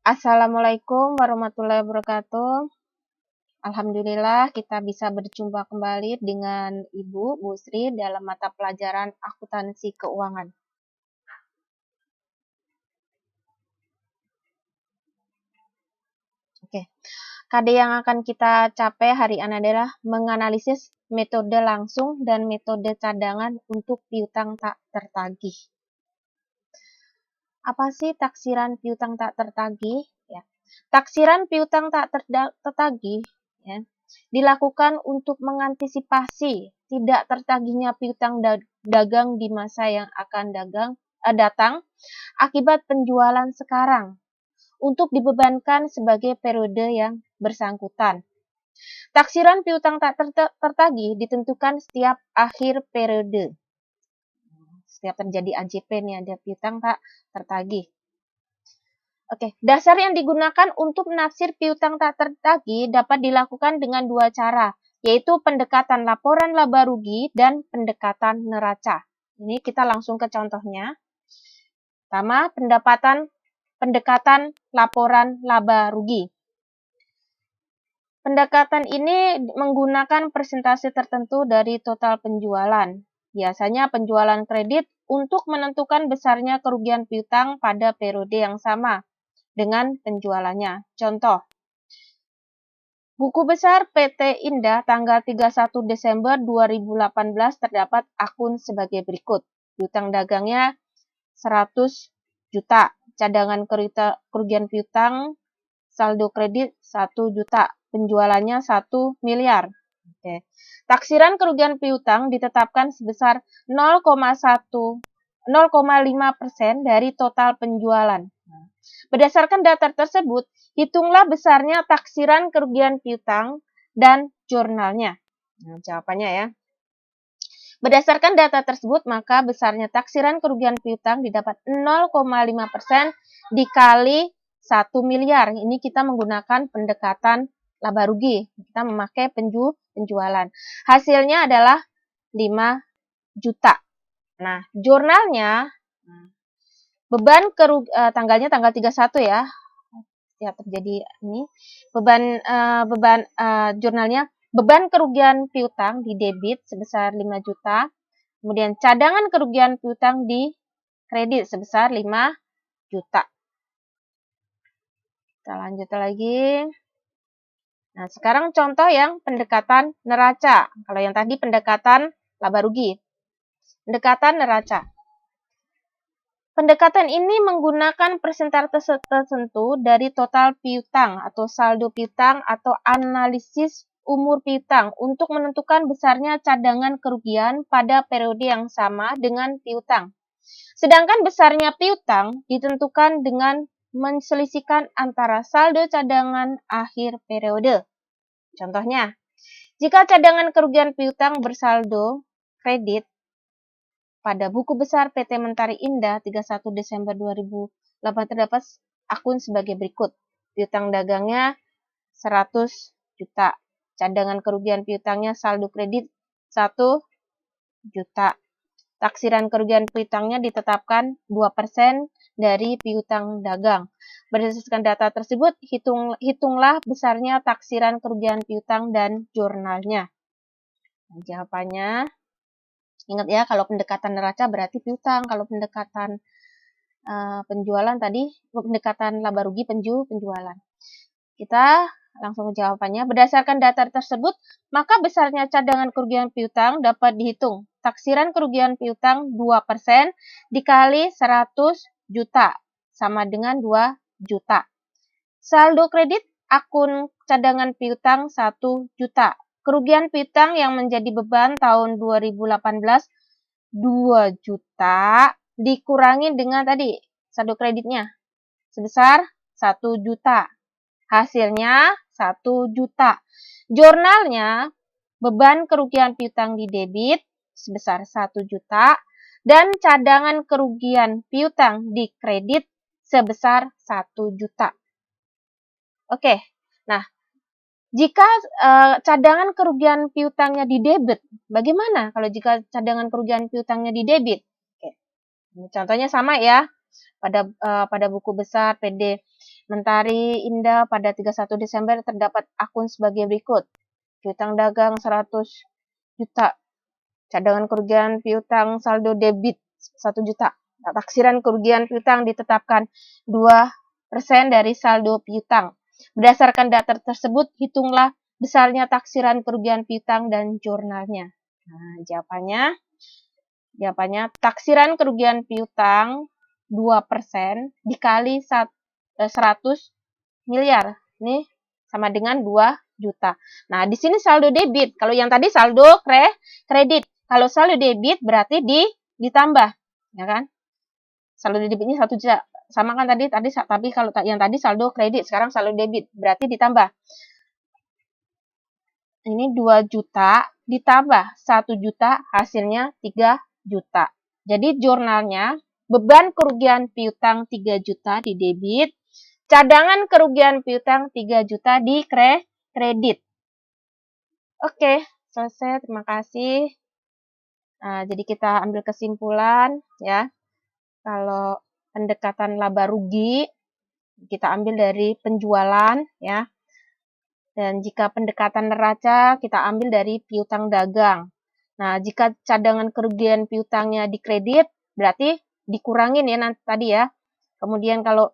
Assalamualaikum warahmatullahi wabarakatuh. Alhamdulillah kita bisa berjumpa kembali dengan Ibu Bu Sri dalam mata pelajaran akuntansi keuangan. Oke, KD yang akan kita capai hari ini adalah menganalisis metode langsung dan metode cadangan untuk piutang tak tertagih. Apa sih taksiran piutang tak tertagih? Ya. Taksiran piutang tak tertagih ya, dilakukan untuk mengantisipasi tidak tertagihnya piutang dagang di masa yang akan datang akibat penjualan sekarang untuk dibebankan sebagai periode yang bersangkutan. Taksiran piutang tak tertagih ditentukan setiap akhir periode. Setiap terjadi AJP nih ada piutang tak tertagih. Oke, dasar yang digunakan untuk menafsir piutang tak tertagih dapat dilakukan dengan dua cara, yaitu pendekatan laporan laba rugi dan pendekatan neraca. Ini kita langsung ke contohnya. Pertama, pendekatan laporan laba rugi. Pendekatan ini menggunakan persentase tertentu dari total penjualan. Biasanya penjualan kredit untuk menentukan besarnya kerugian piutang pada periode yang sama dengan penjualannya. Contoh, buku besar PT Indah tanggal 31 Desember 2018 terdapat akun sebagai berikut. Piutang dagangnya 100 juta, cadangan kerugian piutang saldo kredit 1 juta, penjualannya 1 miliar. Oke. Taksiran kerugian piutang ditetapkan sebesar 0,5% dari total penjualan. Berdasarkan data tersebut, hitunglah besarnya taksiran kerugian piutang dan jurnalnya. Nah, jawabannya ya. Berdasarkan data tersebut, maka besarnya taksiran kerugian piutang didapat 0,5% dikali 1 miliar. Ini kita menggunakan pendekatan laba rugi. Kita memakai penjualan. Hasilnya adalah 5 juta. Nah, jurnalnya beban tanggalnya tanggal 31 ya. Setiap terjadi ini jurnalnya beban kerugian piutang di debit sebesar 5 juta. Kemudian cadangan kerugian piutang di kredit sebesar 5 juta. Kita lanjut lagi. Nah, sekarang contoh yang pendekatan neraca. Kalau yang tadi pendekatan laba rugi. Pendekatan neraca. Pendekatan ini menggunakan persentase tertentu dari total piutang atau saldo piutang atau analisis umur piutang untuk menentukan besarnya cadangan kerugian pada periode yang sama dengan piutang. Sedangkan besarnya piutang ditentukan dengan menselisihkan antara saldo cadangan akhir periode. Contohnya, jika cadangan kerugian piutang bersaldo kredit pada buku besar PT Mentari Indah 31 Desember 2008 terdapat akun sebagai berikut. Piutang dagangnya 100 juta. Cadangan kerugian piutangnya saldo kredit 1 juta. Taksiran kerugian piutangnya ditetapkan 2% dari piutang dagang. Berdasarkan data tersebut, hitunglah besarnya taksiran kerugian piutang dan jurnalnya. Nah, jawabannya, ingat ya, kalau pendekatan neraca berarti piutang, kalau pendekatan penjualan tadi, pendekatan laba rugi penjualan. Kita langsung ke jawabannya. Berdasarkan data tersebut, maka besarnya cadangan kerugian piutang dapat dihitung. Taksiran kerugian piutang 2% dikali 100 juta sama dengan 2 juta. Saldo kredit akun cadangan piutang 1 juta. Kerugian piutang yang menjadi beban tahun 2018 2 juta dikurangi dengan tadi saldo kreditnya sebesar 1 juta. Hasilnya 1 juta. Jurnalnya beban kerugian piutang di debit sebesar 1 juta dan cadangan kerugian piutang di kredit sebesar 1 juta. Oke, nah jika cadangan kerugian piutangnya di debit, bagaimana kalau jika cadangan kerugian piutangnya di debit? Oke, contohnya sama ya, pada buku besar Mentari Indah pada 31 Desember terdapat akun sebagai berikut. Piutang dagang 100 juta. Cadangan kerugian piutang saldo debit 1 juta. Taksiran kerugian piutang ditetapkan 2% dari saldo piutang. Berdasarkan data tersebut, hitunglah besarnya taksiran kerugian piutang dan jurnalnya. Nah, jawabannya taksiran kerugian piutang 2% dikali 100 miliar. Ini sama dengan 2 juta. Nah, di sini saldo debit. Kalau yang tadi saldo kredit. Kalau saldo debit berarti ditambah, ya kan? Saldo debitnya 1 juta. Sama kan tadi tapi kalau yang tadi saldo kredit, sekarang saldo debit, berarti ditambah. Ini 2 juta ditambah 1 juta, hasilnya 3 juta. Jadi jurnalnya, beban kerugian piutang 3 juta di debit, cadangan kerugian piutang 3 juta di kredit. Oke, selesai. Terima kasih. Nah, jadi kita ambil kesimpulan ya. Kalau pendekatan laba rugi kita ambil dari penjualan ya. Dan jika pendekatan neraca kita ambil dari piutang dagang. Nah, jika cadangan kerugian piutangnya di kredit berarti dikurangin ya nanti tadi ya. Kemudian kalau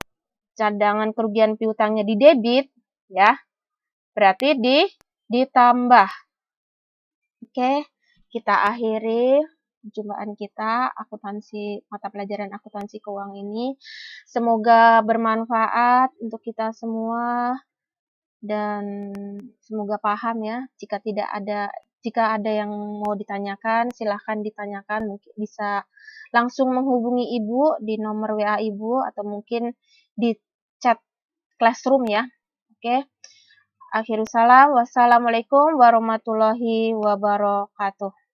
cadangan kerugian piutangnya di debit ya, berarti ditambah. Oke, kita akhiri perjumpaan kita mata pelajaran akuntansi keuangan ini. Semoga bermanfaat untuk kita semua dan semoga paham ya. Jika ada yang mau ditanyakan, silahkan ditanyakan. Mungkin bisa langsung menghubungi Ibu di nomor WA Ibu atau mungkin di chat classroom ya. Oke. Akhirul salam. Wassalamualaikum warahmatullahi wabarakatuh.